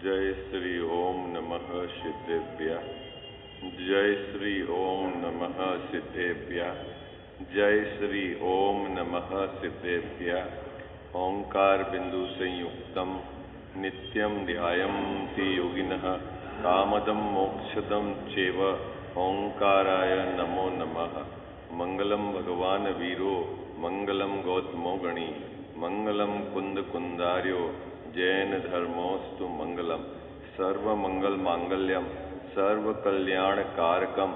जय श्री ओम नमः सिद्धेभ्यः। जय श्री ओम नमः सिद्धेभ्यः। जय श्री ओम नमः सिद्धेभ्यः। ओंकार बिंदु संयुक्तम नित्यं ध्यायन्ति योगिनः कामदं मोक्षदं चैव ओंकाराय नमो नमः। मंगलम भगवान वीरो मंगलम गौतमो गणी मंगलम कुंद कुंदार्यो जैन धर्मोस्तु मंगलम। सर्वमंगल मांगल्यम सर्व कल्याण कारकम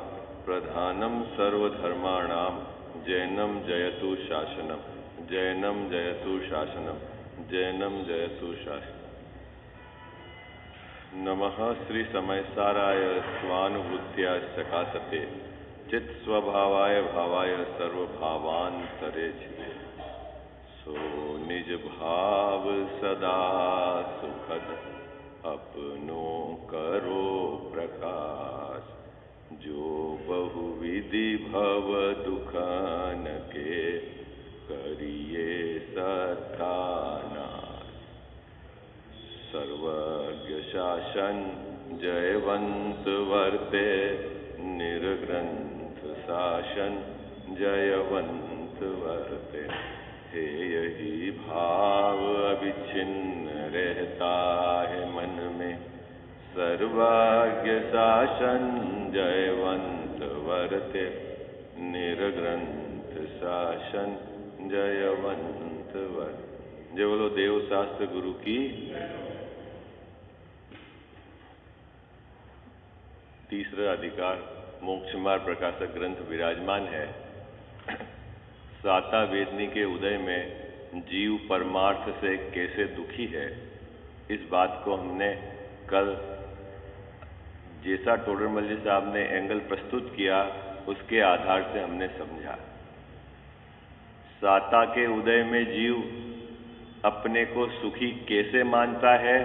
प्रधानम सर्वधर्माणाम जैनम जयतु शासनम। जैनम जयतु शासनम। जैनम जयतु शासनम। नमः श्री समयसाराय स्वानुभूत्या सकाशते चित् स्वभावाय भावाय सर्वभावांतरे छिवे। सो निज भाव सदा सुखद अपनो करो प्रकाश। जो बहुविधि भव दुखन के करिए सत्तानाश। सर्वज्ञ शासन जयवंत वर्ते निर्ग्रंथ शासन जयवंत वर्ते। हे यही भाव अविच्छिन्न रहता है मन में सर्वज्ञ शासन जयवंत वर्ते निर्ग्रंथ शासन जयवंत वर्ते। जय बोलो देव शास्त्र गुरु की। तीसरा अधिकार मोक्ष मार्ग प्रकाशक ग्रंथ विराजमान है। साता वेदनी के उदय में जीव परमार्थ से कैसे दुखी है, इस बात को हमने कल जैसा टोडरमल जी साहब ने एंगल प्रस्तुत किया उसके आधार से हमने समझा। साता के उदय में जीव अपने को सुखी कैसे मानता है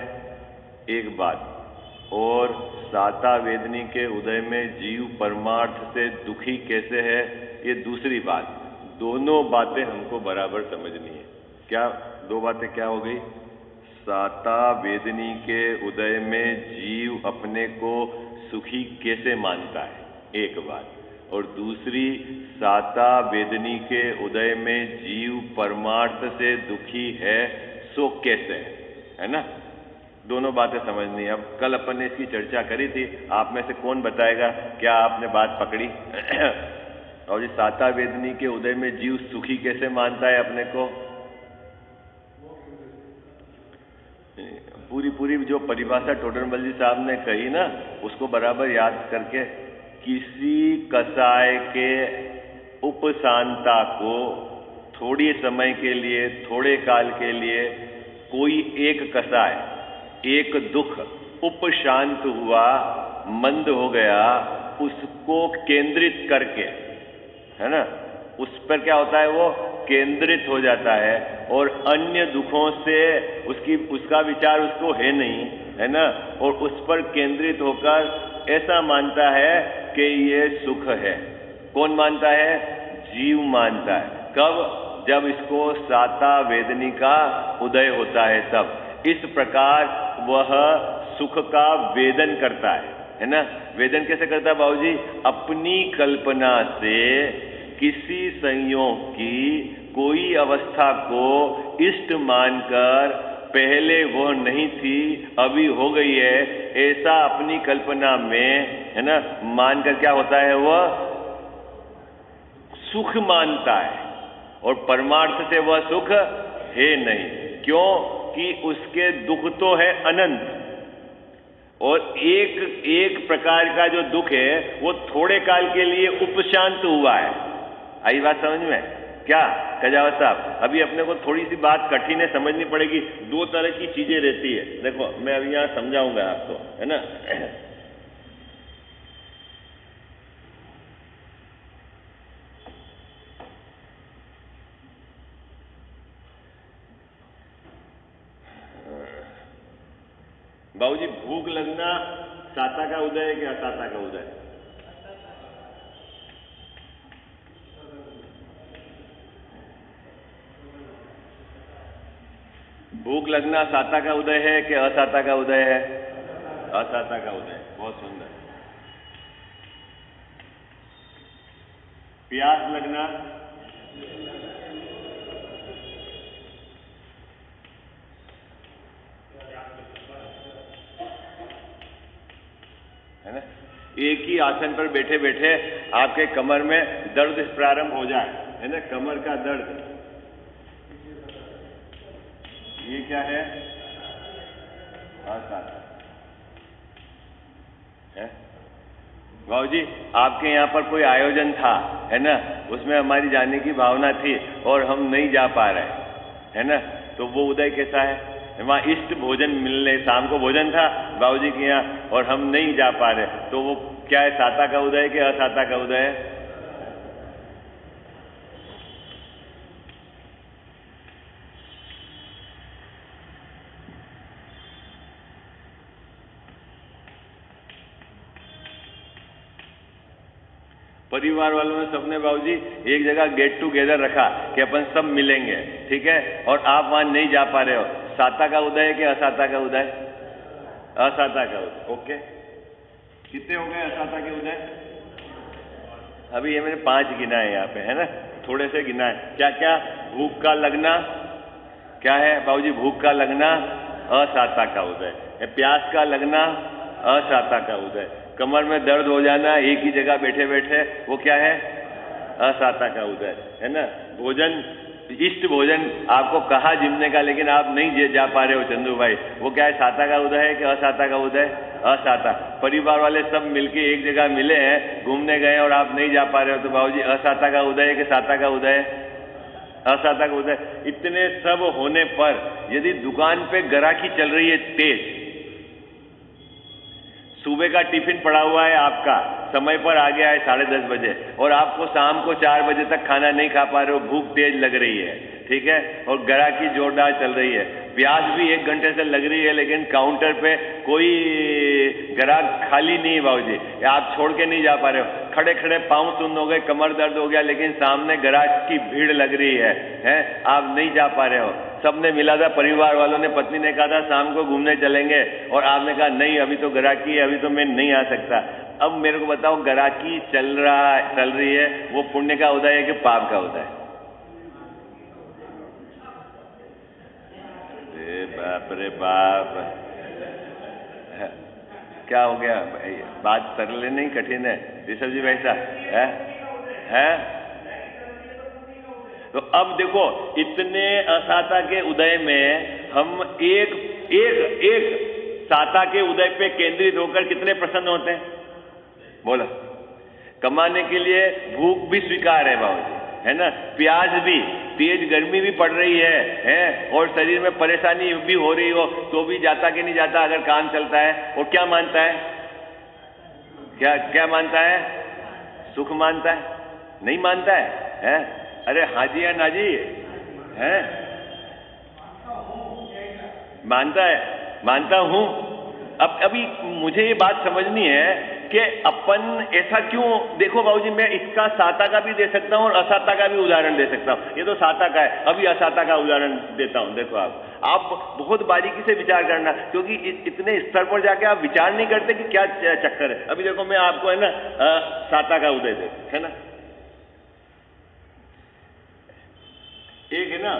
एक बात, और साता वेदनी के उदय में जीव परमार्थ से दुखी कैसे है ये दूसरी बात। दोनों बातें हमको बराबर समझनी है। क्या दो बातें क्या हो गई? साता वेदनी के उदय में जीव अपने को सुखी कैसे मानता है एक बात, और दूसरी साता वेदनी के उदय में जीव परमार्थ से दुखी है सो कैसे है ना। दोनों बातें समझनी है। अब कल अपन ने इसकी चर्चा करी थी, आप में से कौन बताएगा क्या आपने बात पकड़ी? और इस साता वेदनी के उदय में जीव सुखी कैसे मानता है अपने को? पूरी जो परिभाषा टोडरमल जी साहब ने कही ना उसको बराबर याद करके, किसी कसाय के उपशांता को थोड़ी समय के लिए, थोड़े काल के लिए कोई एक कसाय, एक दुख उपशांत हुआ, मंद हो गया, उसको केंद्रित करके, है ना, उस पर क्या होता है वो केंद्रित हो जाता है और अन्य दुखों से उसका विचार उसको है नहीं, है ना, और उस पर केंद्रित होकर ऐसा मानता है कि ये सुख है। कौन मानता है? जीव मानता है। कब? जब इसको साता वेदनी का उदय होता है तब। इस प्रकार वह सुख का वेदन करता है ना। वेदन कैसे करता है बाबूजी? अपनी कल्पना से किसी संयोग की कोई अवस्था को इष्ट मानकर, पहले वह नहीं थी अभी हो गई है, ऐसा अपनी कल्पना में, है ना, मानकर क्या होता है वह सुख मानता है, और परमार्थ से वह सुख है नहीं। क्यों? कि उसके दुख तो है अनंत, और एक प्रकार का जो दुख है वो थोड़े काल के लिए उपशांत हुआ है। आई बात समझ में? क्या कजावत साहब, अभी अपने को थोड़ी सी बात कठिन है, समझनी पड़ेगी। दो तरह की चीजें रहती है। देखो मैं अभी यहां समझाऊंगा आपको, है ना। बाबूजी भूख लगना साता का उदय है कि असाता का उदय है? भूख लगना साता का उदय है कि असाता का उदय है? असाता का उदय। बहुत सुंदर। प्यास लगना? है ना, एक ही आसन पर बैठे बैठे आपके कमर में दर्द प्रारंभ हो जाए, है ना, कमर का दर्द, ये क्या है? असाता है। बाबू जी, आपके यहाँ पर कोई आयोजन था, है ना, उसमें हमारी जाने की भावना थी और हम नहीं जा पा रहे, है ना, तो वो उदय कैसा है? वहाँ इष्ट भोजन मिलने, शाम को भोजन था बाबूजी के यहाँ और हम नहीं जा पा रहे, तो वो क्या है? साता का उदय है कि असाता का उदय है? परिवार वालों ने सबने बाबूजी एक जगह गेट टुगेदर रखा कि अपन सब मिलेंगे, ठीक है, और आप वहां नहीं जा पा रहे हो, साता का उदय है कि असाता का उदय? असाता का उदय। ओके, कितने हो गए असाता के उदय? अभी ये मैंने 5 गिना है यहाँ पे, है ना, थोड़े से गिना है। क्या क्या? भूख का लगना, क्या है बाबूजी? भूख का लगना असाता का उदय है। प्यास का लगना असाता का उदय। कमर में दर्द हो जाना एक ही जगह बैठे बैठे, वो क्या है? असाता का उदय, है ना। भोजन, इष्ट भोजन आपको कहा जिमने का, लेकिन आप नहीं जा पा रहे हो चंदू भाई, वो क्या है? साता का उदय है कि असाता का उदय? असाता। परिवार वाले सब मिलके एक जगह मिले हैं, घूमने गए और आप नहीं जा पा रहे हो, तो बाबूजी असाता का उदय है कि साता का उदय है? असाता का उदय। इतने सब होने पर यदि दुकान पे ग्राहकी चल रही है तेज, सुबह का टिफिन पड़ा हुआ है आपका, समय पर आ गया है 10:30 बजे, और आपको शाम को 4 बजे तक खाना नहीं खा पा रहे हो, भूख तेज लग रही है, ठीक है, और ग्राहकी जोरदार चल रही है, प्यास भी 1 घंटे से लग रही है, लेकिन काउंटर पे कोई ग्राहक खाली नहीं है बाबूजी, आप छोड़ के नहीं जा पा रहे हो, खड़े खड़े पाँव सुन्न हो गए, कमर दर्द हो गया, लेकिन सामने ग्राहक की भीड़ लग रही है, आप नहीं जा पा रहे हो। सबने मिला था, परिवार वालों ने, पत्नी ने कहा था शाम को घूमने चलेंगे, और आपने कहा नहीं अभी तो ग्राहकी है, अभी तो मैं नहीं आ सकता। अब मेरे को बताओ, ग्राहकी चल रही है, वो पुण्य का उदय है कि पाप का उदय? अरे बाप रे बाप, क्या हो गया? बात सरल नहीं कठिन है ऋषभ जी, वैसा है? तो अब देखो, इतने असाता के उदय में हम एक एक एक साता के उदय पे केंद्रित होकर कितने प्रसन्न होते हैं? बोला, कमाने के लिए भूख भी स्वीकार है बाबूजी, है ना, प्यास भी, तेज गर्मी भी पड़ रही है, और शरीर में परेशानी भी हो रही हो, तो भी जाता कि नहीं जाता अगर काम चलता है। वो क्या मानता है? क्या क्या मानता है? सुख मानता है? नहीं मानता है? अरे हाजी या नाजी है? मानता है, मानता हूं। अब अभी मुझे ये बात समझनी है कि अपन ऐसा क्यों, देखो बाबूजी, मैं इसका साता का भी दे सकता हूं और असाता का भी उदाहरण दे सकता हूं। ये तो साता का है, अभी असाता का उदाहरण देता हूं। देखो, आप बहुत बारीकी से विचार करना, क्योंकि इतने स्तर पर जाके आप विचार नहीं करते कि क्या चक्कर है। अभी देखो, मैं आपको, है ना, साता का उदय दे, है ना, एक है ना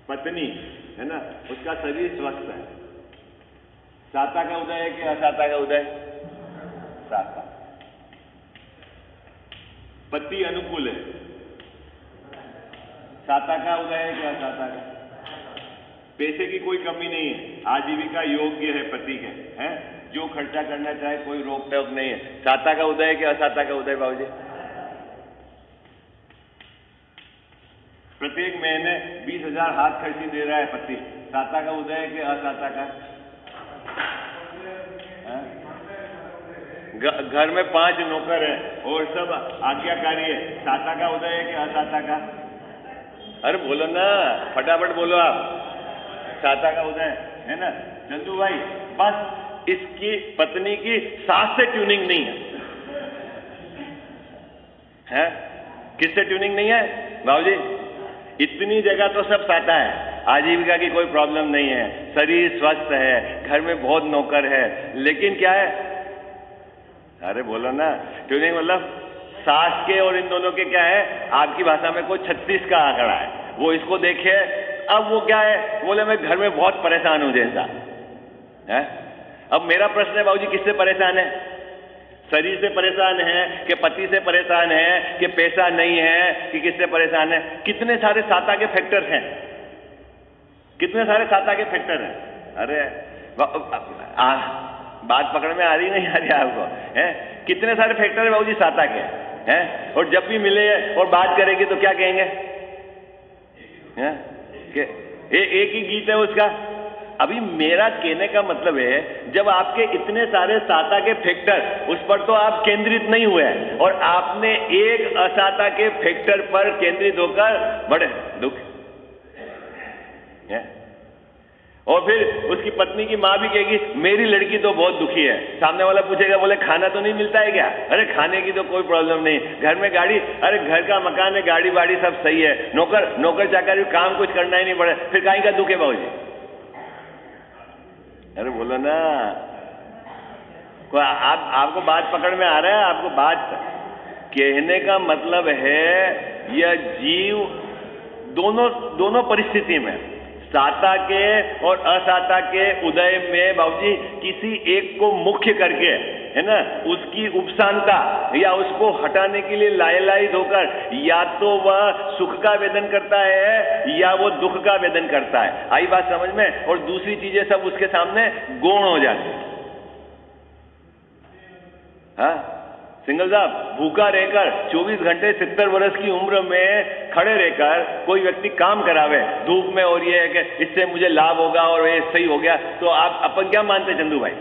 पत्नी, है ना, उसका शरीर स्वस्थ है, साता का उदय है कि असाता का उदय? साता। पति अनुकूल है, साता का उदय है कि असाता का? पैसे की कोई कमी नहीं है, आजीविका योग्य है पति के, हैं, जो खर्चा करना चाहे, कोई रोक टोक नहीं है, साता का उदय है कि असाता का उदय बाबूजी? प्रत्येक महीने 20,000 हाथ खर्ची दे रहा है पति, साता का उदय है कि असाता का? घर में 5 नौकर है और सब आज्ञाकारी है, साता का उदय है कि असाता का? अरे बोलो ना, फटाफट बोलो आप, साता का उदय है ना चंदू भाई? बस इसकी पत्नी की सास से ट्यूनिंग नहीं है? किससे ट्यूनिंग नहीं है बाबूजी? इतनी जगह तो सब साता है, आजीविका की कोई प्रॉब्लम नहीं है, शरीर स्वस्थ है, घर में बहुत नौकर है, लेकिन क्या है, अरे बोलो ना, ट्यूनिंग मतलब सास के और इन दोनों के क्या है, आपकी भाषा में कोई 36 का आंकड़ा है, वो इसको देखे, अब वो क्या है, बोले मैं घर में बहुत परेशान हूं जैसा है। अब मेरा प्रश्न है बाबूजी, किससे परेशान है? शरीर से परेशान है कि पति से परेशान है कि पैसा नहीं है कि किससे परेशान है? कितने सारे साता के फैक्टर हैं, कितने सारे साता के फैक्टर हैं। अरे बात पकड़ में आ रही नहीं आ रही आपको? है कितने सारे फैक्टर है बाबूजी साता के हैं। और जब भी मिले और बात करेंगे तो क्या कहेंगे? एक ही गीत है उसका। अभी मेरा कहने का मतलब है, जब आपके इतने सारे साता के फैक्टर, उस पर तो आप केंद्रित नहीं हुए और आपने एक असाता के फैक्टर पर केंद्रित होकर बड़े दुख है। और फिर उसकी पत्नी की मां भी कहेगी मेरी लड़की तो बहुत दुखी है। सामने वाला पूछेगा, बोले खाना तो नहीं मिलता है क्या? अरे खाने की तो कोई प्रॉब्लम नहीं, घर में गाड़ी, अरे घर का मकान है, गाड़ी वाड़ी सब सही है, नौकर चाकर काम कुछ करना ही नहीं पड़े, फिर काहे का दुख है बाबूजी? अरे बोलो ना, आपको बात पकड़ में आ रहा है? आपको बात कहने का मतलब है, यह जीव दोनों परिस्थिति में, साता के और असाता के उदय में बाबूजी किसी एक को मुख्य करके, है ना, उसकी उपशांता या उसको हटाने के लिए लायलायित होकर या तो वह सुख का वेदन करता है या वो दुख का वेदन करता है। आई बात समझ में? और दूसरी चीजें सब उसके सामने गौण हो जाती है। हाँ सिंगल साहब, भूखा रहकर 24 घंटे 70 वर्ष की उम्र में खड़े रहकर कोई व्यक्ति काम करावे धूप में, और ये है कि इससे मुझे लाभ होगा और ये सही हो गया, तो आप अपन क्या मानते हैं चंदू भाई?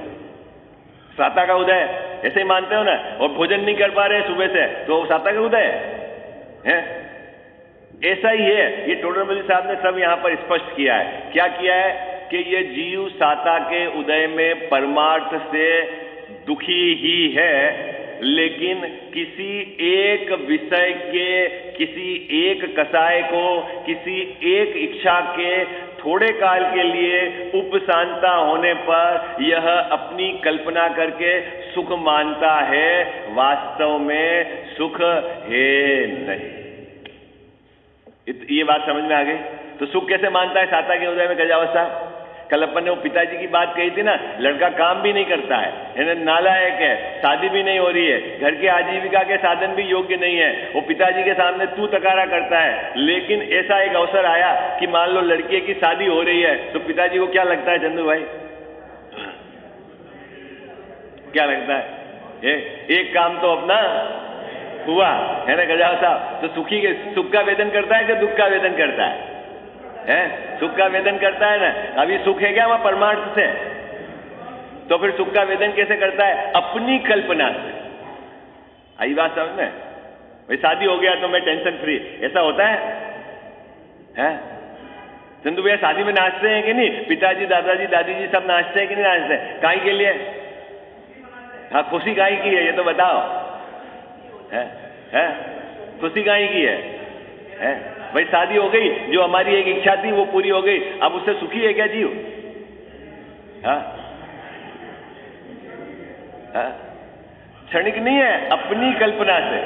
साता का उदय ऐसे ही मानते हो ना? और भोजन नहीं कर पा रहे सुबह से, तो साता का उदय है। ऐसा ही है, ये टोडरमल साहब ने सब यहां पर स्पष्ट किया है। क्या किया है कि ये जीव साता के उदय में परमार्थ से दुखी ही है, लेकिन किसी एक विषय के, किसी एक कसाय को, किसी एक इच्छा के थोड़े काल के लिए उपशांता होने पर यह अपनी कल्पना करके सुख मानता है, वास्तव में सुख है नहीं। ये बात समझ में आ गई? तो सुख कैसे मानता है साता के उदय में गजावस्था? कल अपन ने वो पिताजी की बात कही थी ना, लड़का काम भी नहीं करता है, नालायक है, शादी भी नहीं हो रही है, घर के आजीविका के साधन भी योग्य नहीं है, वो पिताजी के सामने तू तकारा करता है। लेकिन ऐसा एक अवसर आया कि मान लो लड़के की शादी हो रही है, तो पिताजी को क्या लगता है चंदू भाई? क्या लगता है? एक काम तो अपना हुआ, है ना गजाव साहब? तो सुख का वेदन करता है कि दुख का वेदन करता है? सुख का वेदन करता है ना। अभी सुख है क्या वह परमार्थ से? तो फिर सुख का वेदन कैसे करता है? अपनी कल्पना से। आई बात समझ में? भाई शादी हो गया तो मैं टेंशन फ्री, ऐसा होता है? चंदू भैया शादी में नाचते हैं कि नहीं? पिताजी, दादाजी, दादी जी सब नाचते हैं कि नहीं नाचते? काहे के लिए? हाँ, खुशी काहे की है ये तो बताओ? खुशी काहे की है? भाई शादी हो गई, जो हमारी एक इच्छा थी वो पूरी हो गई, अब उससे सुखी है क्या जीव? क्षणिक नहीं है, अपनी कल्पना से।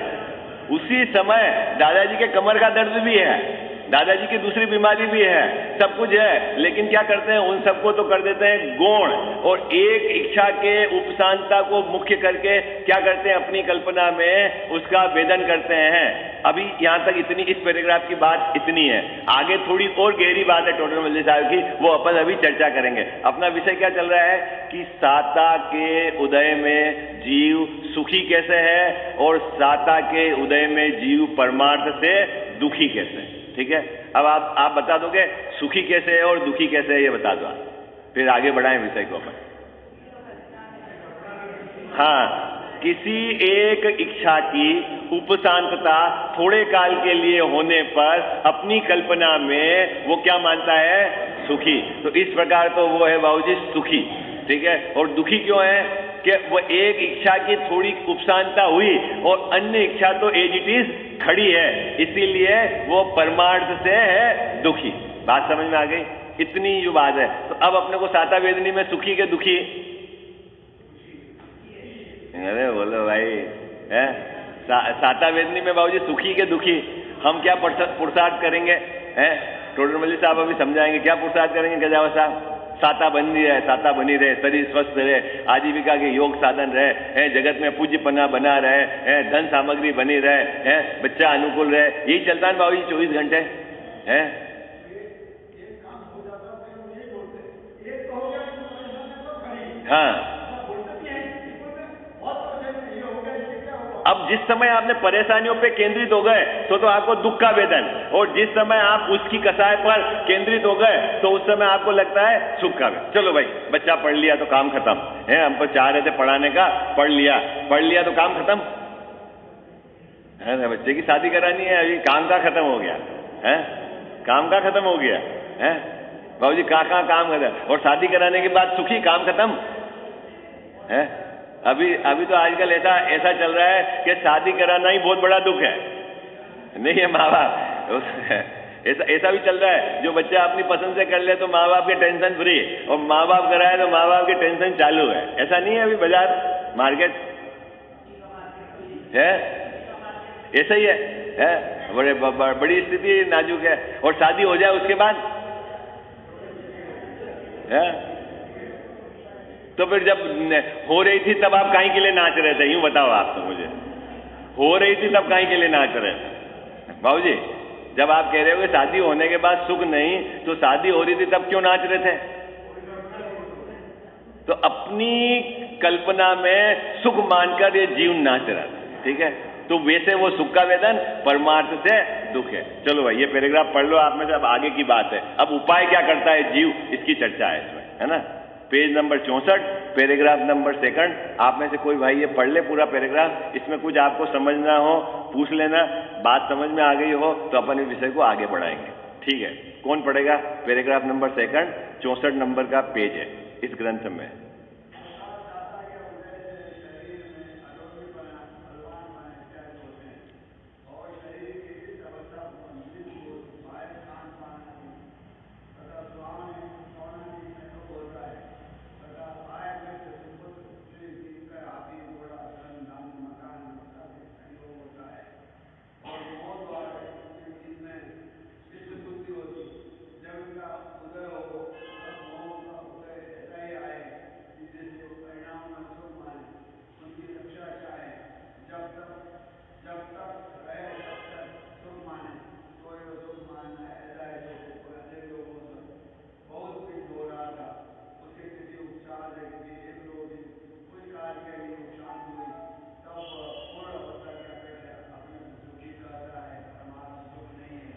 उसी समय दादाजी के कमर का दर्द भी है, दादाजी की दूसरी बीमारी भी है, सब कुछ है, लेकिन क्या करते हैं, उन सबको तो कर देते हैं गौण, और एक इच्छा के उपशांता को मुख्य करके क्या करते हैं, अपनी कल्पना में उसका वेदन करते हैं। अभी यहां तक इतनी, इस पैराग्राफ की बात इतनी है। आगे थोड़ी और गहरी बात है टोडरमल साहब की, वो अपन अभी चर्चा करेंगे। अपना विषय क्या चल रहा है कि साता के उदय में जीव सुखी कैसे है और साता के उदय में जीव परमार्थ से दुखी कैसे है। ठीक है, अब आप बता दोगे सुखी कैसे है और दुखी कैसे है, ये बता दो, फिर आगे बढ़ाएं विषय को अपन। हाँ, किसी एक इच्छा की उपशांतता थोड़े काल के लिए होने पर अपनी कल्पना में वो क्या मानता है? सुखी। तो इस प्रकार तो वो है बाबूजी सुखी। ठीक है, और दुखी क्यों है कि वो एक इच्छा की थोड़ी उपशांतता हुई और अन्य इच्छा तो एज इट इज खड़ी है, इसीलिए वो परमार्थ से है दुखी। बात समझ में आ गई? इतनी जो बात है। तो अब अपने को साता वेदनी में सुखी के दुखी? अरे बोलो भाई, है साता वेदनी में बाबूजी सुखी के दुखी? हम क्या पुरुषार्थ करेंगे? हैं टोडरमल जी साहब अभी समझाएंगे क्या पुरुषार्थ करेंगे। गजावा साहब, साता बनी रहे, साता बनी रहे, शरीर स्वस्थ रहे, आजीविका के योग साधन रहे, हैं जगत में पूज्यपना बना रहे, हैं धन सामग्री बनी रहे, हैं बच्चा अनुकूल रहे, यही चलता है बाबूजी 24 घंटे। हैं हाँ, अब जिस समय आपने परेशानियों पे केंद्रित हो गए तो आपको दुख का वेदन, और जिस समय आप उसकी कसाय पर केंद्रित हो गए तो उस समय आपको लगता है सुख का वेदन। चलो भाई, बच्चा पढ़ लिया तो काम खत्म है, हम तो चाह रहे थे पढ़ाने का, पढ़ लिया तो काम खत्म है ना। बच्चे की शादी करानी है, अभी काम का खत्म हो गया है, काम का खत्म हो गया है बाबूजी, कहाँ काम खत्म, और शादी कराने के बाद सुखी, काम खत्म है। अभी तो आजकल ऐसा चल रहा है कि शादी कराना ही बहुत बड़ा दुख है, नहीं है माँ बाप, ऐसा भी चल रहा है। जो बच्चा अपनी पसंद से कर ले तो माँ बाप के टेंशन फ्री, और माँ बाप कराए तो माँ बाप के टेंशन चालू है। ऐसा नहीं है अभी बाजार मार्केट है, ऐसा ही है बड़ी स्थिति नाजुक है। और शादी हो जाए उसके बाद है, तो फिर जब हो रही थी तब आप काहे के लिए नाच रहे थे? यूं बताओ आप तो मुझे, हो रही थी तब काहे के लिए नाच रहे थे बाबूजी? जब आप कह रहे हो कि शादी होने के बाद सुख नहीं, तो शादी हो रही थी तब क्यों नाच रहे थे? तो अपनी कल्पना में सुख मानकर ये जीव नाच रहा था, ठीक है? तो वैसे वो सुख का वेदन, परमार्थ से दुख है। चलो भाई, ये पैराग्राफ पढ़ लो आप में से, अब आगे की बात है। अब उपाय क्या करता है जीव, इसकी चर्चा है इसमें, है ना। Page number 64, paragraph number 2। आप में से कोई भाई ये पढ़ ले पूरा पैराग्राफ, इसमें कुछ आपको समझना हो पूछ लेना, बात समझ में आ गई हो तो अपन इस विषय को आगे बढ़ाएंगे, ठीक है? कौन पढ़ेगा? पैराग्राफ नंबर 2, 64 नंबर का पेज है इस ग्रंथ में।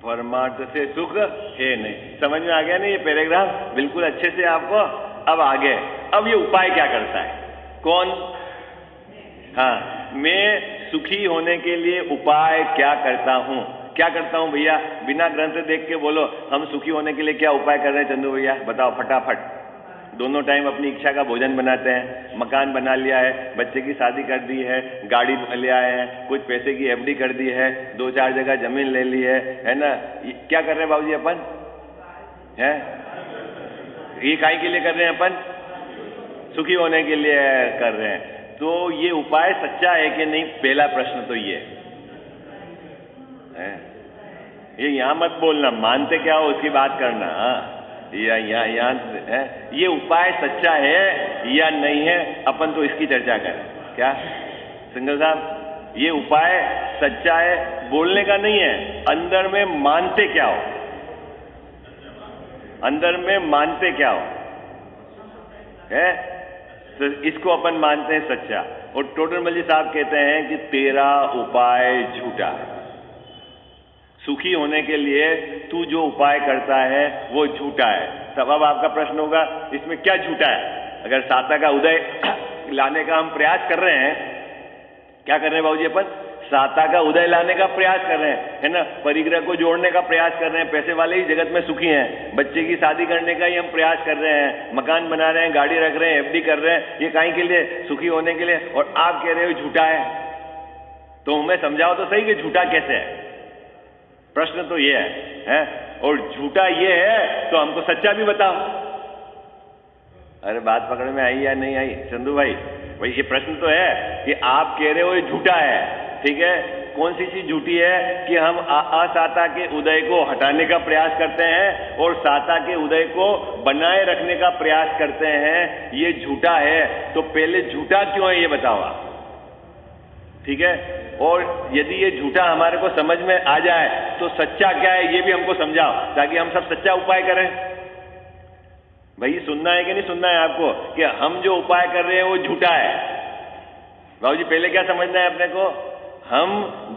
परमार्थ से सुख है नहीं। समझ में आ गया ना ये पैराग्राफ? बिल्कुल अच्छे से आपको। अब आगे, अब ये उपाय क्या करता है? कौन? हाँ, मैं सुखी होने के लिए उपाय क्या करता हूं? क्या करता हूं भैया? बिना ग्रंथ देख के बोलो, हम सुखी होने के लिए क्या उपाय कर रहे हैं चंदू भैया? बताओ फटाफट। दोनों टाइम अपनी इच्छा का भोजन बनाते हैं, मकान बना लिया है, बच्चे की शादी कर दी है, गाड़ी ले आए हैं, कुछ पैसे की एफडी कर दी है, 2-4 जगह जमीन ले ली है ना। क्या कर रहे हैं बाबूजी अपन? है ये काहे के लिए कर रहे हैं अपन? सुखी होने के लिए कर रहे हैं। तो ये उपाय सच्चा है कि नहीं? पहला प्रश्न तो ये है। ये यहां मत बोलना, मानते क्या हो उसकी बात करना। हाँ, यहाँ है, ये उपाय सच्चा है या नहीं है, अपन तो इसकी चर्चा करें। क्या सिंगल साहब, ये उपाय सच्चा है, बोलने का नहीं है, अंदर में मानते क्या हो? अंदर में मानते क्या हो? है तो इसको अपन मानते हैं सच्चा। और टोडरमल जी साहब कहते हैं कि तेरा उपाय झूठा है। सुखी होने के लिए तू जो उपाय करता है वो झूठा है। तब अब आपका प्रश्न होगा, इसमें क्या झूठा है? अगर साता का उदय लाने का हम प्रयास कर रहे हैं, क्या कर रहे हैं बाबूजी अपन? साता का उदय लाने का प्रयास कर रहे हैं, है ना। परिग्रह को जोड़ने का प्रयास कर रहे हैं, पैसे वाले ही जगत में सुखी हैं। बच्चे की शादी करने का ही हम प्रयास कर रहे हैं, मकान बना रहे हैं, गाड़ी रख रहे हैं, एफडी कर रहे हैं, ये काहे के लिए? सुखी होने के लिए। और आप कह रहे हो झूठा है, तो हमें समझाओ तो सही कि झूठा कैसे है? प्रश्न तो ये है? और झूठा ये है तो हमको सच्चा भी बताओ। अरे बात पकड़ में आई या नहीं आई चंदू भाई? भाई ये प्रश्न तो है कि आप कह रहे हो ये झूठा है, ठीक है, कौन सी चीज झूठी है कि हम असाता के उदय को हटाने का प्रयास करते हैं और साता के उदय को बनाए रखने का प्रयास करते हैं, ये झूठा है। तो पहले झूठा क्यों है ये बताओ आप, ठीक है, और यदि ये झूठा हमारे को समझ में आ जाए तो सच्चा क्या है ये भी हमको समझाओ, ताकि हम सब सच्चा उपाय करें। भाई सुनना है कि नहीं सुनना है आपको कि हम जो उपाय कर रहे हैं वो झूठा है? बाबू जी पहले क्या समझना है अपने को, हम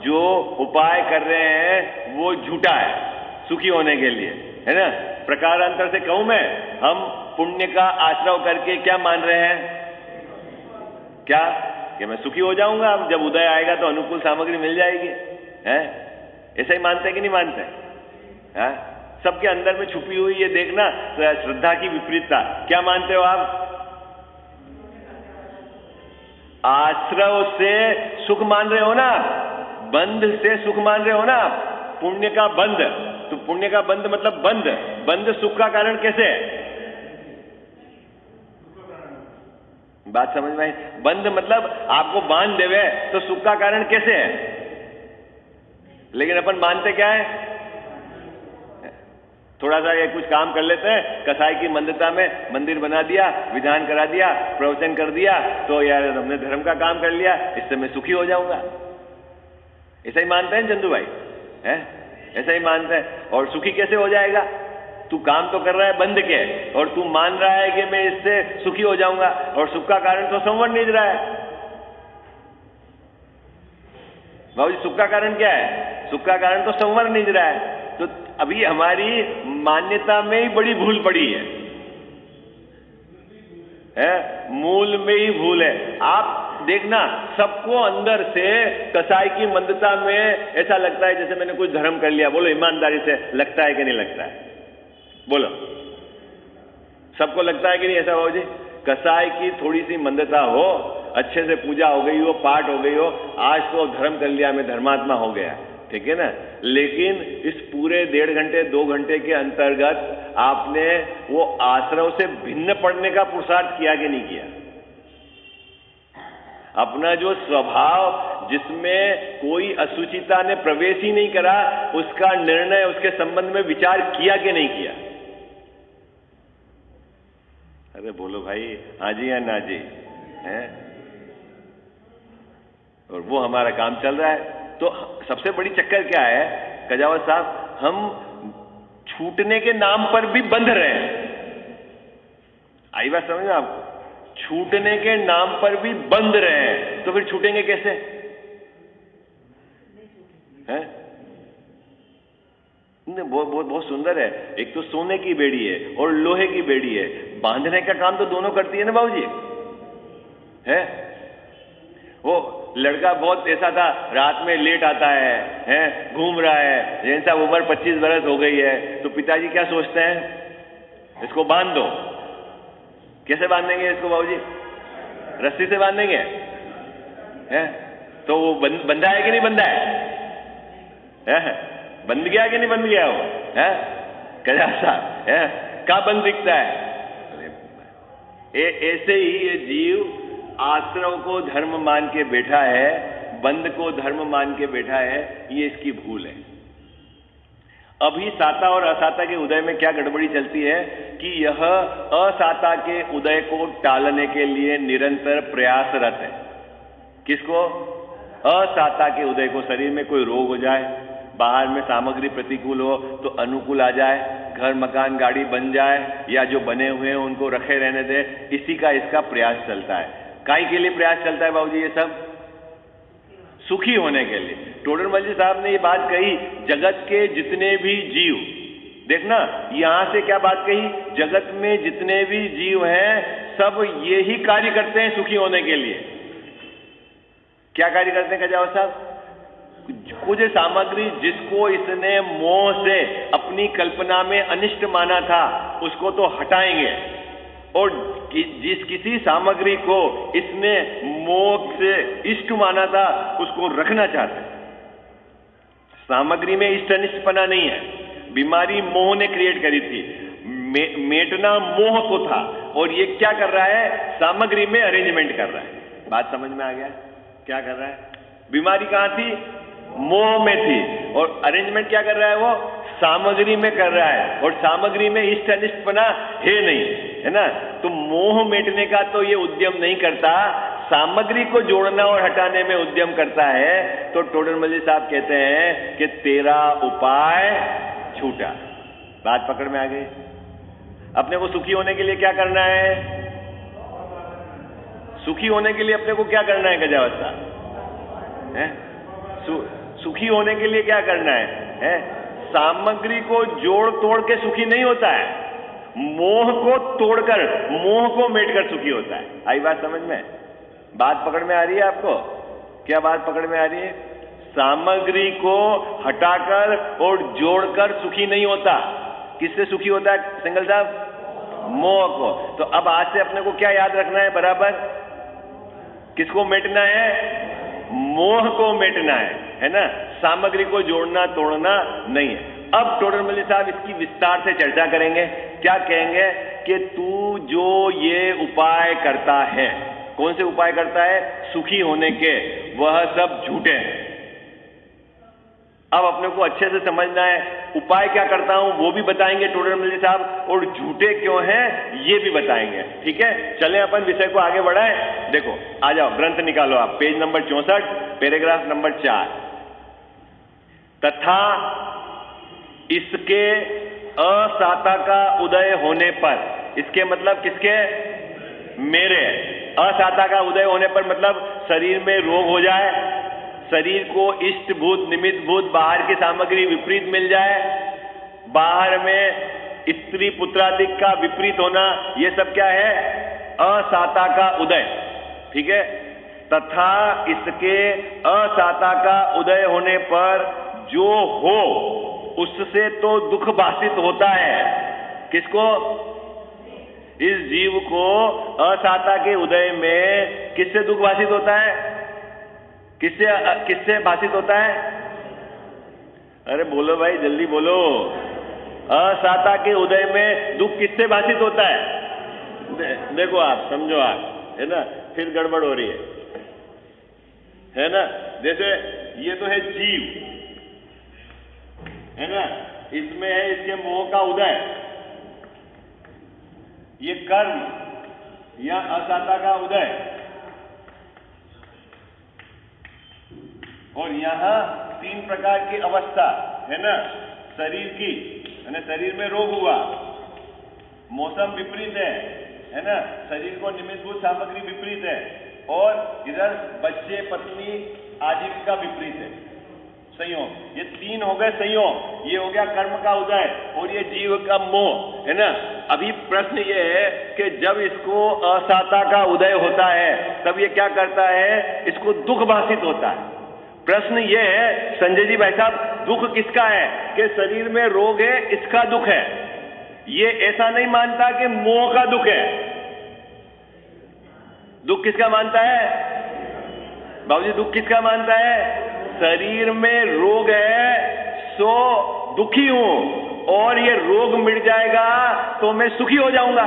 जो उपाय कर रहे हैं वो झूठा है सुखी होने के लिए, है ना। प्रकारांतर से कहूं मैं, हम पुण्य का आश्रय करके क्या मान रहे हैं, क्या कि मैं सुखी हो जाऊंगा, अब जब उदय आएगा तो अनुकूल सामग्री मिल जाएगी, है? ऐसा ही मानते हैं कि नहीं मानते हैं? सबके अंदर में छुपी हुई ये देखना श्रद्धा की विपरीतता। क्या मानते हो आप? आश्रय से सुख मान रहे हो ना, बंध से सुख मान रहे हो ना आप, पुण्य का बंध। तो पुण्य का बंध मतलब बंध, बंध सुख का कारण कैसे है? बात समझ में आई? बंध मतलब आपको बांध देवे तो सुख का कारण कैसे है? लेकिन अपन मानते क्या है, थोड़ा सा ये कुछ काम कर लेते हैं, कसाई की मंदता में मंदिर बना दिया, विधान करा दिया, प्रवचन कर दिया, तो यार हमने धर्म का काम कर लिया, इससे मैं सुखी हो जाऊंगा। ऐसा ही मानते हैं चंदू भाई, है? ऐसा ही मानते हैं। और सुखी कैसे हो जाएगा? तू काम तो कर रहा है बंद के, और तू मान रहा है कि मैं इससे सुखी हो जाऊंगा, और सुख का कारण तो संवर निज रहा है। बाबूजी सुख का कारण क्या है? सुख का कारण तो संवर निज रहा है। तो अभी हमारी मान्यता में ही बड़ी भूल पड़ी है, मूल में ही भूल है। आप देखना, सबको अंदर से कसाई की मंदता में ऐसा लगता है जैसे मैंने कुछ धर्म कर लिया। बोलो ईमानदारी से, लगता है कि नहीं लगता है? बोलो, सबको लगता है कि नहीं ऐसा? बाबूजी कसाई की थोड़ी सी मंदता हो, अच्छे से पूजा हो गई हो, पाठ हो गई हो, आज तो धर्म कर लिया, मैं धर्मात्मा हो गया, ठीक है ना। लेकिन इस पूरे 1.5 घंटे 2 घंटे के अंतर्गत आपने वो आश्रय से भिन्न पड़ने का पुरुषार्थ किया कि नहीं किया? अपना जो स्वभाव जिसमें कोई असुचिता ने प्रवेश ही नहीं करा, उसका निर्णय, उसके संबंध में विचार किया कि नहीं किया? अरे बोलो भाई, हाँ जी या ना जी, है? और वो हमारा काम चल रहा है। तो सबसे बड़ी चक्कर क्या है कजावत साहब, हम छूटने के नाम पर भी बंध रहे हैं। आई बात समझ में आपको? छूटने के नाम पर भी बंध रहे हैं, तो फिर छूटेंगे कैसे? हैं? बहुत सुंदर है। एक तो सोने की बेड़ी है और लोहे की बेड़ी है, बांधने का काम तो दोनों करती है ना बाबूजी, है? वो लड़का बहुत ऐसा था, रात में लेट आता है, घूम रहा है, जैसा उम्र 25 बरस हो गई है, तो पिताजी क्या सोचते हैं, इसको बांध दो। कैसे बांधेंगे इसको बाबूजी? रस्सी से बांधेंगे, हैं? तो वो बंधा है कि नहीं बंधा है? बंध गया कि नहीं बंध गया वो, है? क्या साहब, है? क्या बंद दिखता है? ऐसे ही ये जीव आश्रव को धर्म मान के बैठा है, बंद को धर्म मान के बैठा है, ये इसकी भूल है। अभी साता और असाता के उदय में क्या गड़बड़ी चलती है कि यह असाता के उदय को टालने के लिए निरंतर प्रयासरत है। किसको? असाता के उदय को। शरीर में कोई रोग हो जाए, बाहर में सामग्री प्रतिकूल हो तो अनुकूल आ जाए, घर मकान गाड़ी बन जाए, या जो बने हुए हैं उनको रखे रहने दे, इसी का इसका प्रयास चलता है। काहे के लिए प्रयास चलता है बाबूजी? ये सब सुखी होने के लिए। टोडरमल जी साहब ने ये बात कही, जगत के जितने भी जीव, देखना यहां से क्या बात कही, जगत में जितने भी जीव हैं सब यही कार्य करते हैं सुखी होने के लिए। क्या कार्य करते हैं खजावत साहब? कुछ सामग्री जिसको इसने मोह से अपनी कल्पना में अनिष्ट माना था उसको तो हटाएंगे, और किसी सामग्री को इसने मोह से इष्ट माना था उसको रखना चाहते हैं। सामग्री में इष्ट अनिष्टपना नहीं है, बीमारी मोह ने क्रिएट करी थी, मेटना मोह को था, और ये क्या कर रहा है, सामग्री में अरेंजमेंट कर रहा है। बात समझ में आ गया? क्या कर रहा है? बीमारी कहां थी? मोह में थी, और अरेंजमेंट क्या कर रहा है? वो सामग्री में कर रहा है, और सामग्री में इष्ट अनिष्ट बना है नहीं, है ना? तो मोह मेटने का तो ये उद्यम नहीं करता, सामग्री को जोड़ना और हटाने में उद्यम करता है। तो टोडरमल जी साहब कहते हैं कि तेरा उपाय छूटा। बात पकड़ में आ गई? अपने को सुखी होने के लिए क्या करना है? सुखी होने के लिए अपने को क्या करना है गजावस्था? सुखी होने के लिए क्या करना है? सामग्री को जोड़ तोड़ के सुखी नहीं होता है, मोह को तोड़कर, मोह को मेटकर सुखी होता है। आई बात समझ में? बात पकड़ में आ रही है आपको? क्या बात पकड़ में आ रही है? सामग्री को हटाकर और जोड़कर सुखी नहीं होता। किससे सुखी होता है सिंगल साहब? मोह को। तो अब आज से अपने को क्या याद रखना है बराबर? किसको मेटना है? मोह को मेटना है ना? सामग्री को जोड़ना तोड़ना नहीं है। अब टोडरमल साहब इसकी विस्तार से चर्चा करेंगे। क्या कहेंगे कि तू जो ये उपाय करता है, कौन से उपाय करता है? सुखी होने के, वह सब झूठे हैं। अब अपने को अच्छे से समझना है, उपाय क्या करता हूं वो भी बताएंगे टोडरमल साहब, और झूठे क्यों हैं ये भी बताएंगे। ठीक है, चलें अपन विषय को आगे बढ़ाएं। देखो, आ जाओ, ग्रंथ निकालो आप, पेज नंबर 64, पैराग्राफ नंबर 4। तथा इसके असाता का उदय होने पर, इसके मतलब किसके? मेरे। असाता का उदय होने पर मतलब शरीर में रोग हो जाए, शरीर को इष्ट भूत निमित्त भूत बाहर की सामग्री विपरीत मिल जाए, बाहर में स्त्री पुत्रादिक का विपरीत होना, ये सब क्या है? असाता का उदय। ठीक है, तथा इसके असाता का उदय होने पर जो हो उससे तो दुख भाषित होता है। किसको? इस जीव को असाता के उदय में किससे दुख भाषित होता है? किससे भाषित होता है? अरे बोलो भाई, जल्दी बोलो। असाता के उदय में दुख किससे भाषित होता है? देखो आप, समझो आप, है ना? फिर गड़बड़ हो रही है ना? जैसे ये तो है जीव, है ना? इसमें है इसके मोह का उदय, ये कर्म या असाता का उदय, और यहां 3 प्रकार की अवस्था है ना शरीर की, है ना? शरीर में रोग हुआ, मौसम विपरीत है ना? शरीर को निमित्तभूत सामग्री विपरीत है, और इधर बच्चे पत्नी आजीविका विपरीत है, संयोग। ये 3 हो गए संयोग, ये हो गया कर्म का उदय, और ये जीव का मोह, है ना? अभी प्रश्न ये है कि जब इसको असाता का उदय होता है तब ये क्या करता है? इसको दुख भाषित होता है। प्रश्न ये है संजय जी भाई साहब, दुख किसका है? कि शरीर में रोग है, इसका दुख है। ये ऐसा नहीं मानता कि मोह का दुख है। दुख किसका मानता है? बाबूजी, दुख किसका मानता है? शरीर में रोग है सो दुखी हूं, और ये रोग मिट जाएगा तो मैं सुखी हो जाऊंगा।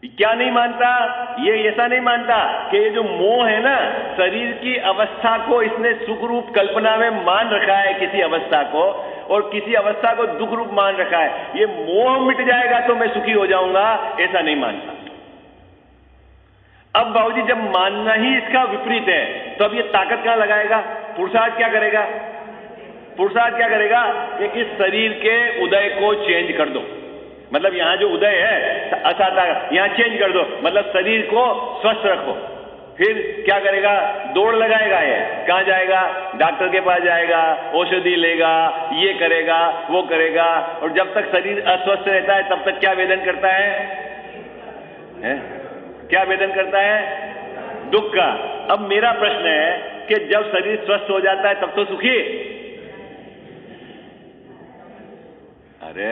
क्या नहीं मानता? ये ऐसा नहीं मानता कि ये जो मोह है ना, शरीर की अवस्था को इसने सुख रूप कल्पना में मान रखा है किसी अवस्था को, और किसी अवस्था को दुख रूप मान रखा है। ये मोह मिट जाएगा तो मैं सुखी हो जाऊंगा, ऐसा नहीं मानता। अब बाबूजी, जब मानना ही इसका विपरीत है तो अब ये ताकत कहां लगाएगा? पुरुषार्थ क्या करेगा? पुरुषार्थ क्या करेगा कि इस शरीर के उदय को चेंज कर दो। मतलब यहां जो उदय है असाता, यहां चेंज कर दो, मतलब शरीर को स्वस्थ रखो। फिर क्या करेगा? दौड़ लगाएगा। ये कहां जाएगा? डॉक्टर के पास जाएगा, औषधि लेगा, ये करेगा, वो करेगा, और जब तक शरीर अस्वस्थ रहता है तब तक क्या वेदन करता है? क्या वेदन करता है? दुख का। अब मेरा प्रश्न है कि जब शरीर स्वस्थ हो जाता है तब तो सुखी। अरे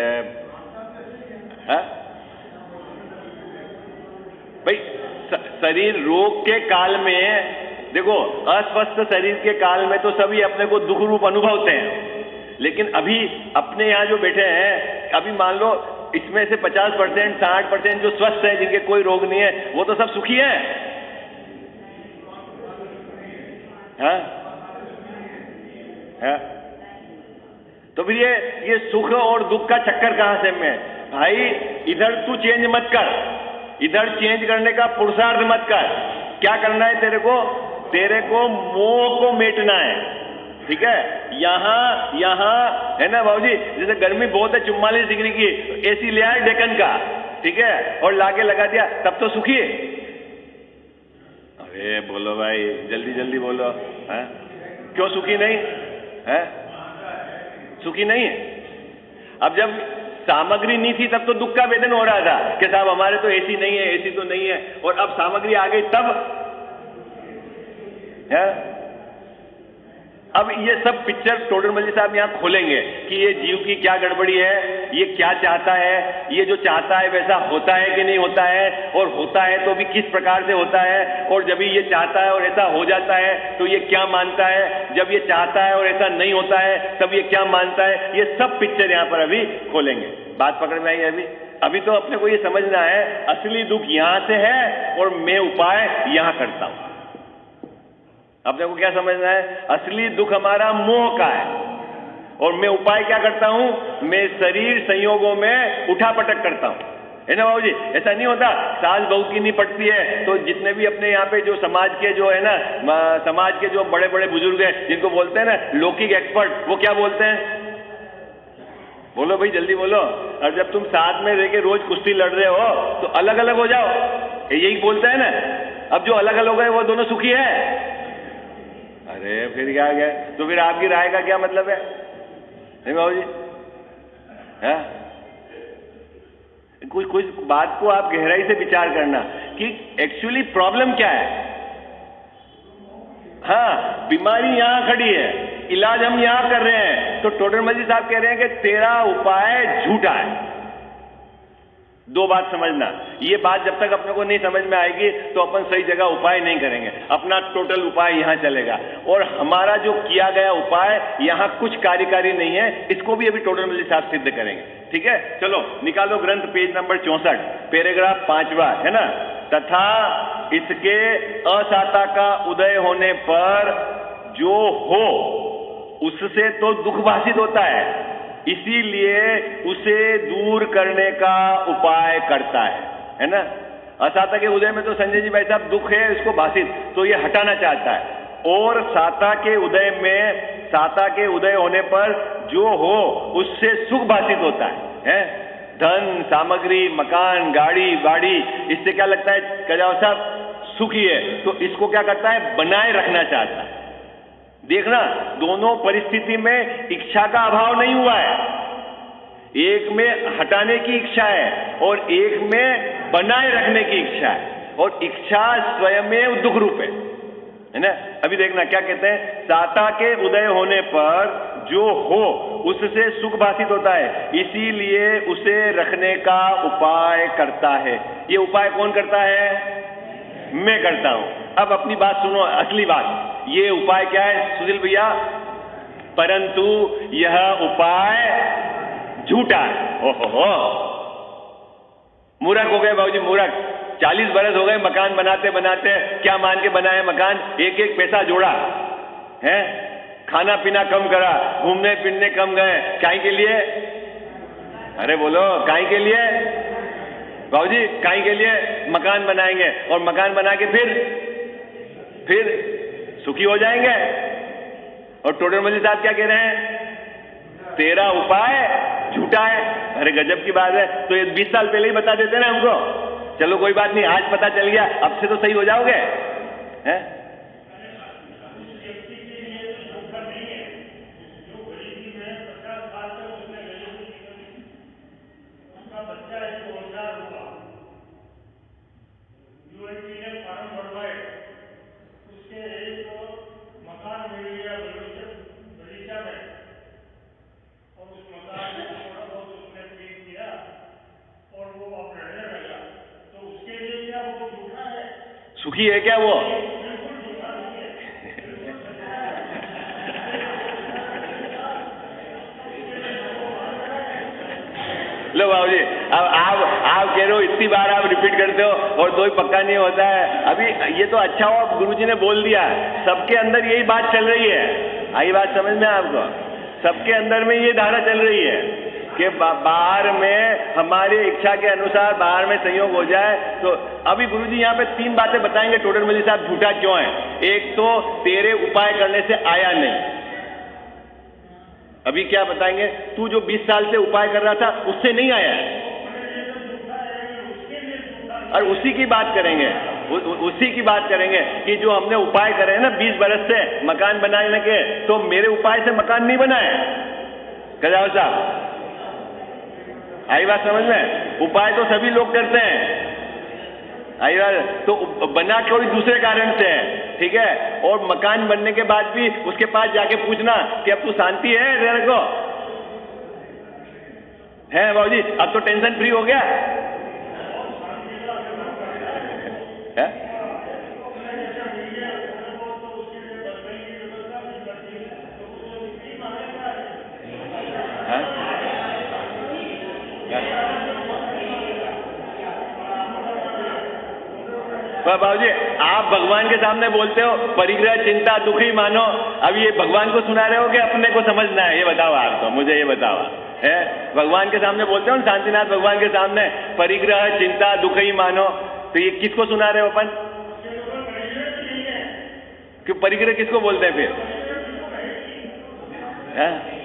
भाई, शरीर रोग के काल में देखो अस्वस्थ शरीर के काल में तो सभी अपने को दुख रूप अनुभवते हैं, लेकिन अभी अपने यहाँ जो बैठे हैं, अभी मान लो इसमें से 50%, 60% जो स्वस्थ हैं, जिनके कोई रोग नहीं है, वो तो सब सुखी हैं। हाँ? हाँ? तो फिर ये सुख और दुख का चक्कर कहां से में? भाई इधर तू चेंज मत कर, इधर चेंज करने का पुरुषार्थ मत कर। क्या करना है तेरे को मोह को मेटना है, ठीक है? यहां है ना बाबूजी, जैसे गर्मी बहुत है 44 डिग्री की, एसी ले आए डेकन का, ठीक है, और लाके लगा दिया, तब तो सुखी है। अरे बोलो भाई, जल्दी जल्दी बोलो, है? क्यों सुखी नहीं है? सुखी नहीं है। अब जब सामग्री नहीं थी तब तो दुख का वेदन हो रहा था कि साहब हमारे तो एसी नहीं है, एसी तो नहीं है, और अब सामग्री आ गई तब है। अब ये सब पिक्चर टोडरमल साहब यहाँ खोलेंगे कि ये जीव की क्या गड़बड़ी है, ये क्या चाहता है, ये जो चाहता है वैसा होता है कि नहीं होता है, और होता है तो भी किस प्रकार से होता है, और जब ये चाहता है और ऐसा हो जाता है तो ये क्या मानता है, जब ये चाहता है और ऐसा नहीं होता है तब ये क्या मानता है। ये सब पिक्चर यहाँ पर अभी खोलेंगे। बात पकड़ में आई? अभी तो अपने को ये समझना है असली दुख यहाँ से है और मैं उपाय यहाँ करता हूं। अपने को क्या समझना है? असली दुख हमारा मोह का है और मैं उपाय क्या करता हूं? मैं शरीर संयोगों में उठापटक करता हूं, है ना बाबूजी? ऐसा नहीं होता सास बहू की नहीं पड़ती है तो जितने भी अपने यहाँ पे जो समाज के जो है ना, समाज के जो बड़े बड़े बुजुर्ग हैं जिनको बोलते हैं ना लौकिक एक्सपर्ट, वो क्या बोलते हैं? बोलो भाई जल्दी बोलो। और जब तुम साथ में रह के रोज कुश्ती लड़ रहे हो तो अलग अलग हो जाओ, यही बोलता है ना। अब जो अलग अलग हो गए वो दोनों सुखी है। अरे फिर क्या गया? तो फिर आपकी राय का क्या मतलब है? नहीं बाबू जी, है? कुछ बात को आप गहराई से विचार करना कि एक्चुअली प्रॉब्लम क्या है। हाँ, बीमारी यहां खड़ी है, इलाज हम यहां कर रहे हैं, तो टोडरमल जी साहब कह रहे हैं कि तेरा उपाय झूठा है। दो बात समझना, ये बात जब तक अपने को नहीं समझ में आएगी तो अपन सही जगह उपाय नहीं करेंगे। अपना टोटल उपाय यहां चलेगा और हमारा जो किया गया उपाय यहां कुछ कार्यकारी नहीं है। इसको भी अभी टोडरमल जी साहब सिद्ध करेंगे, ठीक है? चलो निकालो ग्रंथ, पेज नंबर 64, पैराग्राफ 5वां, है ना? तथा इसके असाता का उदय होने पर जो हो उससे तो दुख भाषित होता है, इसीलिए उसे दूर करने का उपाय करता है ना? असाता के उदय में तो संजय जी भाई साहब दुख है इसको भाषित, तो ये हटाना चाहता है। और साता के उदय में, साता के उदय होने पर जो हो उससे सुख भाषित होता है? धन, सामग्री, मकान, गाड़ी बाड़ी, इससे क्या लगता है कजाव साहब? सुखी है। तो इसको क्या करता है? बनाए रखना चाहता है। देखना, दोनों परिस्थिति में इच्छा का अभाव नहीं हुआ है। एक में हटाने की इच्छा है और एक में बनाए रखने की इच्छा है, और इच्छा स्वयं दुख रूप है ना? अभी देखना क्या कहते हैं, साता के उदय होने पर जो हो उससे सुख भाषित होता है, इसीलिए उसे रखने का उपाय करता है। ये उपाय कौन करता है? मैं करता हूं। अब अपनी बात सुनो, असली बात। ये उपाय क्या है सुशील भैया? परंतु यह उपाय झूठा है। ओहो, मूर्ख हो गए बाबूजी, मूर्ख। 40 बरस हो गए मकान बनाते बनाते, क्या मान के बनाए मकान? एक एक पैसा जोड़ा है, खाना पीना कम करा, घूमने फिरने कम गए, काहे के लिए? अरे बोलो, काहे के लिए बाबूजी? काहे के लिए मकान बनाएंगे और मकान बना के फिर सुखी हो जाएंगे। और टोडरमल जी साहब क्या कह रहे हैं? तेरा उपाय झूठा है। अरे गजब की बात है, तो ये 20 साल पहले ही बता देते ना हमको। चलो कोई बात नहीं, आज पता चल गया, अब से तो सही हो जाओगे, हैं? सुखी है क्या वो? बाबूजी, अब आप कह रहे हो, इतनी बार आप रिपीट करते हो और तो ही पक्का नहीं होता है। अभी ये तो अच्छा हुआ गुरुजी ने बोल दिया, सबके अंदर यही बात चल रही है। आई बात समझ में आपको? सबके अंदर में ये धारा चल रही है कि बाहर में हमारी इच्छा के अनुसार बाहर में संयोग हो जाए। तो अभी गुरुजी यहाँ पे 3 बातें बताएंगे टोडर मल्ली साहब झूठा क्यों है। एक तो तेरे उपाय करने से आया नहीं। अभी क्या बताएंगे? तू जो 20 साल से उपाय कर रहा था उससे नहीं आया है, और उसी की बात करेंगे, उसी की बात करेंगे कि जो हमने उपाय करे हैं ना 20 बरस से मकान बनाने के, तो मेरे उपाय से मकान नहीं बना है। कजाव साहब, आई बात समझ में? उपाय तो सभी लोग करते हैं, आई बात, तो बना कोई दूसरे कारण से है, ठीक है। और मकान बनने के बाद भी उसके पास जाके पूछना कि अब तू शांति है तेरे को, है बाबूजी? अब तो टेंशन फ्री हो गया है? बाबूजी, आप भगवान के सामने बोलते हो परिग्रह चिंता दुखी मानो, अब ये भगवान को सुना रहे हो कि अपने को समझना है? ये बताओ आप, तो मुझे ये बताओ, है भगवान के सामने बोलते हो ना, शांतिनाथ भगवान के सामने परिग्रह चिंता दुखी मानो, तो ये किसको सुना रहे हो अपन? कि परिग्रह किसको बोलते हैं फिर? है?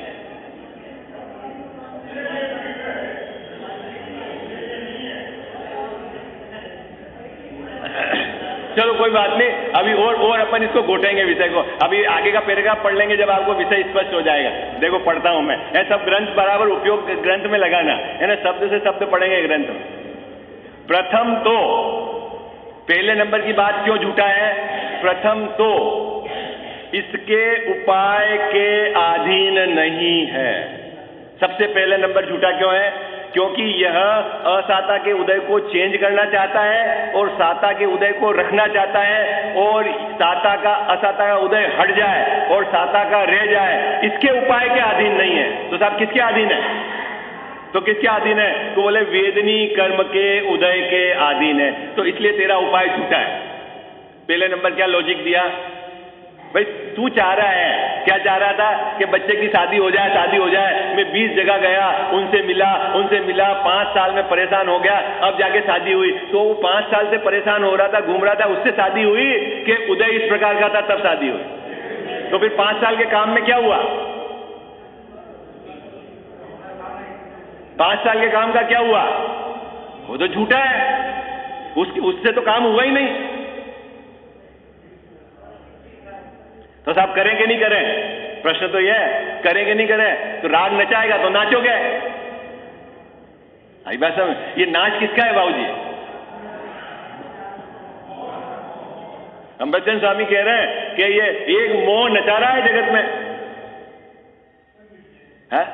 चलो कोई बात नहीं, अभी और अपन इसको घोटेंगे विषय को। अभी आगे का पैराग्राफ पढ़ लेंगे जब आपको विषय स्पष्ट हो जाएगा। देखो पढ़ता हूं मैं, ये सब ग्रंथ बराबर उपयोग ग्रंथ में लगाना है ना, शब्द से शब्द पढ़ेंगे ग्रंथ। प्रथम तो पहले नंबर की बात क्यों झूठा है? प्रथम तो इसके उपाय के अधीन नहीं है। सबसे पहले नंबर झूठा क्यों है? क्योंकि यह असाता के उदय को चेंज करना चाहता है और साता के उदय को रखना चाहता है, और साता का असाता का उदय हट जाए और साता का रह जाए, इसके उपाय के अधीन नहीं है। तो साहब किसके अधीन है? तो किसके अधीन है? तो बोले वेदनी कर्म के उदय के अधीन है, तो इसलिए तेरा उपाय झूठा है। पहले नंबर क्या लॉजिक दिया भाई? तू चाह रहा है, क्या चाह रहा था कि बच्चे की शादी हो जाए, शादी हो जाए। मैं 20 जगह गया, उनसे मिला 5 साल में परेशान हो गया, अब जाके शादी हुई। तो वो 5 साल से परेशान हो रहा था, घूम रहा था, उससे शादी हुई कि उदय इस प्रकार का था तब शादी हुई? तो फिर 5 साल के काम में क्या हुआ? 5 साल के काम का क्या हुआ? वो तो झूठा है, उससे तो काम हुआ ही नहीं। तो साहब करें कि नहीं करें? प्रश्न तो यह है, करें कि नहीं करें? तो राग नचाएगा तो नाचोगे। आई बात समझ? ये नाच किसका है बाबूजी? अमृतचंद स्वामी कह रहे हैं कि ये एक मोह नचा रहा है जगत में, है?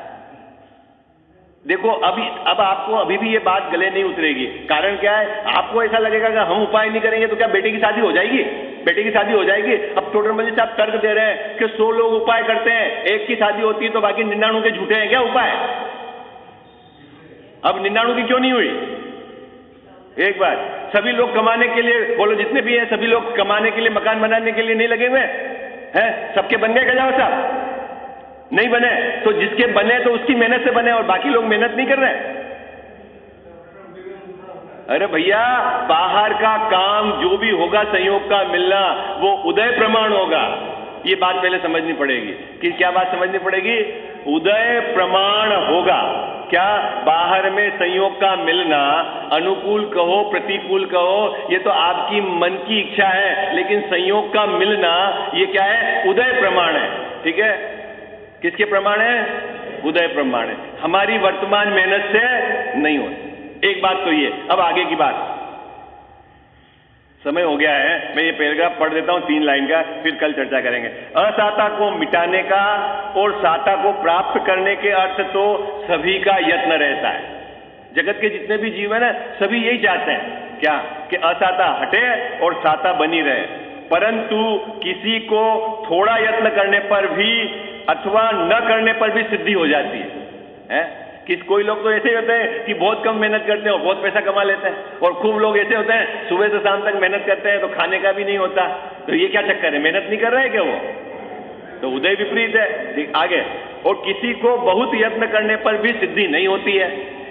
देखो अब आपको अभी भी ये बात गले नहीं उतरेगी। कारण क्या है? आपको ऐसा लगेगा कि हम उपाय नहीं करेंगे तो क्या बेटे की शादी हो जाएगी? बेटे की शादी हो जाएगी। अब टोडर मल्ली साहब तर्क दे रहे हैं कि 100 लोग उपाय करते हैं, एक की शादी होती है तो बाकी 99 के झूठे हैं क्या उपाय? अब 99 की क्यों नहीं हुई? एक बार सभी लोग कमाने के लिए, बोलो जितने भी हैं सभी लोग कमाने के लिए, मकान बनाने के लिए नहीं लगे हुए हैं? सबके बन गए गजाव साहब? नहीं बने। तो जिसके बने तो उसकी मेहनत से बने, और बाकी लोग मेहनत नहीं कर रहे। अरे भैया, बाहर का काम जो भी होगा संयोग का मिलना, वो उदय प्रमाण होगा। ये बात पहले समझनी पड़ेगी। कि क्या बात समझनी पड़ेगी? उदय प्रमाण होगा। क्या? बाहर में संयोग का मिलना, अनुकूल कहो प्रतिकूल कहो, ये तो आपकी मन की इच्छा है, लेकिन संयोग का मिलना ये क्या है? उदय प्रमाण है। ठीक है? किसके प्रमाण है? उदय प्रमाण है। हमारी वर्तमान मेहनत से नहीं होता। एक बात तो ये। अब आगे की बात, समय हो गया है, मैं ये पैराग्राफ पढ़ देता हूं 3 लाइन का, फिर कल चर्चा करेंगे। असाता को मिटाने का और साता को प्राप्त करने के अर्थ तो सभी का यत्न रहता है। जगत के जितने भी जीव है ना, सभी यही चाहते हैं क्या? कि असाता हटे और साता बनी रहे। परंतु किसी को थोड़ा यत्न करने पर भी अथवा न करने पर भी सिद्धि हो जाती है। कोई लोग तो ऐसे ही होते हैं कि बहुत कम मेहनत करते हैं और बहुत पैसा कमा लेते हैं, और खूब लोग ऐसे होते हैं सुबह से शाम तक मेहनत करते हैं तो खाने का भी नहीं होता। तो ये क्या चक्कर है, मेहनत नहीं कर रहे हैं क्या वो? तो उदय विपरीत है। आगे, और किसी को बहुत यत्न करने पर भी सिद्धि नहीं होती है,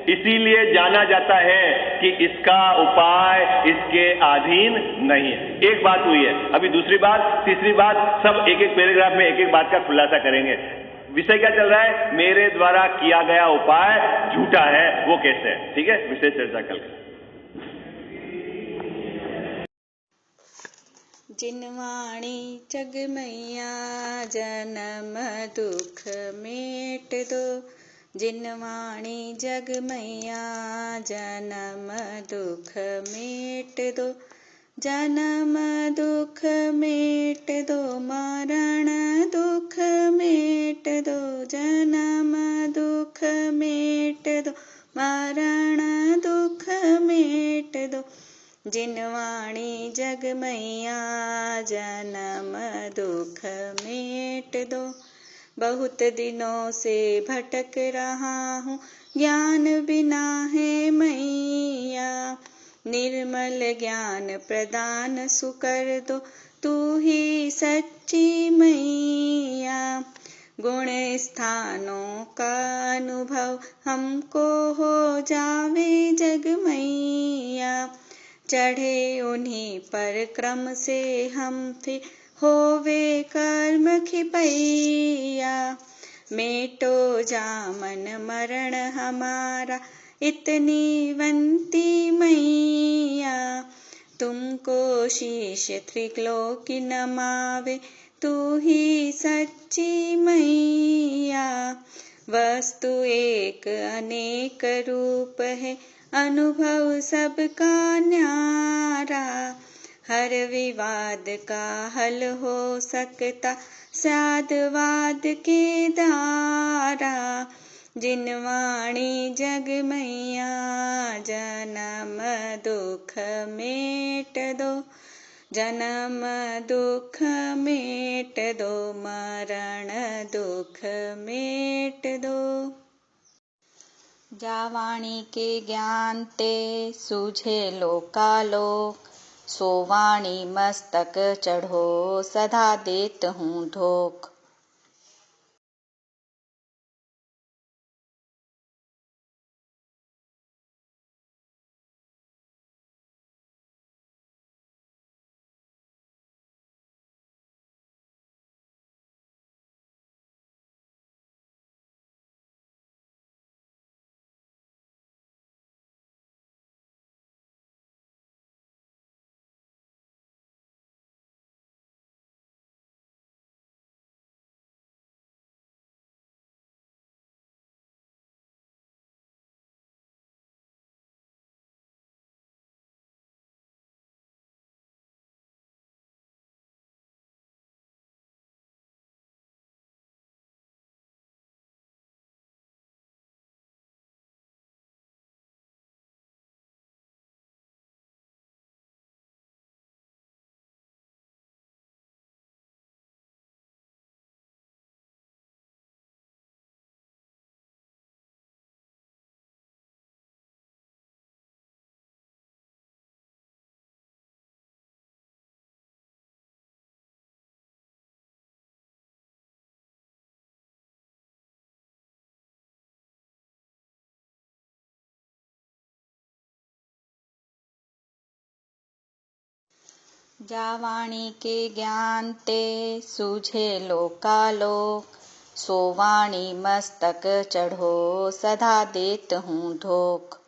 इसीलिए जाना जाता है कि इसका उपाय इसके अधीन नहीं है। एक बात हुई है, अभी दूसरी बात, तीसरी बात, सब एक एक पैराग्राफ में एक एक बात का खुलासा करेंगे। विषय क्या चल रहा है? मेरे द्वारा किया गया उपाय झूठा है, वो कैसे है? ठीक है, विषय चर्चा कल। जिनवाणी जग मैया जन्म दुख मेट दो, जिनवाणी जग मैया जन्म दुख मेट दो, जन्म दुख मेट दो, मरण दुख मेट दो, जन्म दुख मेट दो, मरण दुख मेट दो, जिनवाणी जग मैया जन्म दुख मेट दो। बहुत दिनों से भटक रहा हूँ, ज्ञान बिना है मैया, निर्मल ज्ञान प्रदान सुकर दो, तू ही सच्ची मैया। गुण स्थानों का अनुभव हमको हो जावे जग मैया, चढ़े उन्हीं पर क्रम से हम थे, होवे कर्म खिपैया। मेटो जामन मरण हमारा, इतनी वंती मैया, तुमको शीश त्रिलोकी नमावे, तू ही सच्ची मैया। वस्तु एक अनेक रूप है, अनुभव सबका न्यारा, हर विवाद का हल हो सकता साधवाद के द्वारा। जिनवाणी जग मैया जन्म दुख मेट दो, जन्म दुख मेट दो, मरण दुख मेट दो। जावाणी के ज्ञान ते सूझे लोकालोक, सोवाणी मस्तक चढ़ो सदा देत हूँ धोख। जावाणी के ज्ञान ते सूझे लोकालोक, सोवाणी मस्तक चढ़ो सदा देत हूँ धोख।